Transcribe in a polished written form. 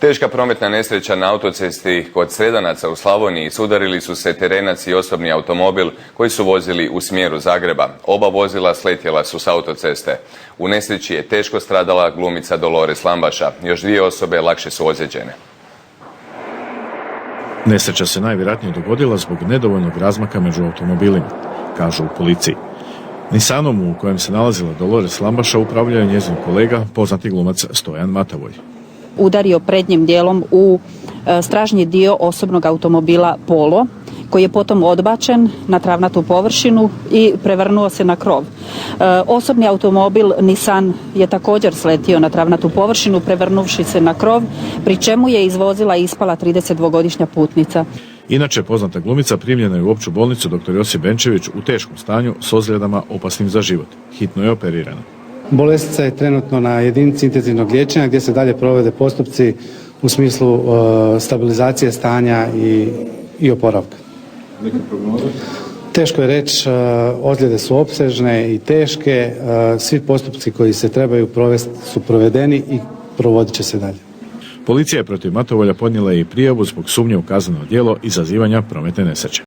Teška prometna nesreća na autocesti kod Sredanaca u Slavoniji. Sudarili su se terenac i osobni automobil koji su vozili u smjeru Zagreba. Oba vozila sletjela su s autoceste. U nesreći je teško stradala glumica Dolores Lambaša. Još 2 osobe lakše su ozlijeđene. Nesreća se najvjerojatnije dogodila zbog nedovoljnog razmaka među automobilima, kažu u policiji. Nissanom u kojem se nalazila Dolores Lambaša upravljao je njezin kolega, poznati glumac Stojan Matavoj. Udario prednjim dijelom u stražnji dio osobnog automobila Polo, koji je potom odbačen na travnatu površinu i prevrnuo se na krov. Osobni automobil Nissan je također sletio na travnatu površinu, prevrnuvši se na krov, pri čemu je iz vozila ispala 32-godišnja putnica. Inače, poznata glumica primljena je u opću bolnicu dr. Josip Benčević u teškom stanju s ozljedama opasnim za život. Hitno je operirana. Bolesnica je trenutno na jedinici intenzivnog liječenja gdje se dalje provode postupci u smislu stabilizacije stanja i oporavka. Neke prognoze? Teško je reći, ozljede su opsežne i teške, svi postupci koji se trebaju provesti su provedeni i provodit će se dalje. Policija je protiv Matovolja podnijela i prijavu zbog sumnje u kazneno djelo izazivanja prometne nesreće.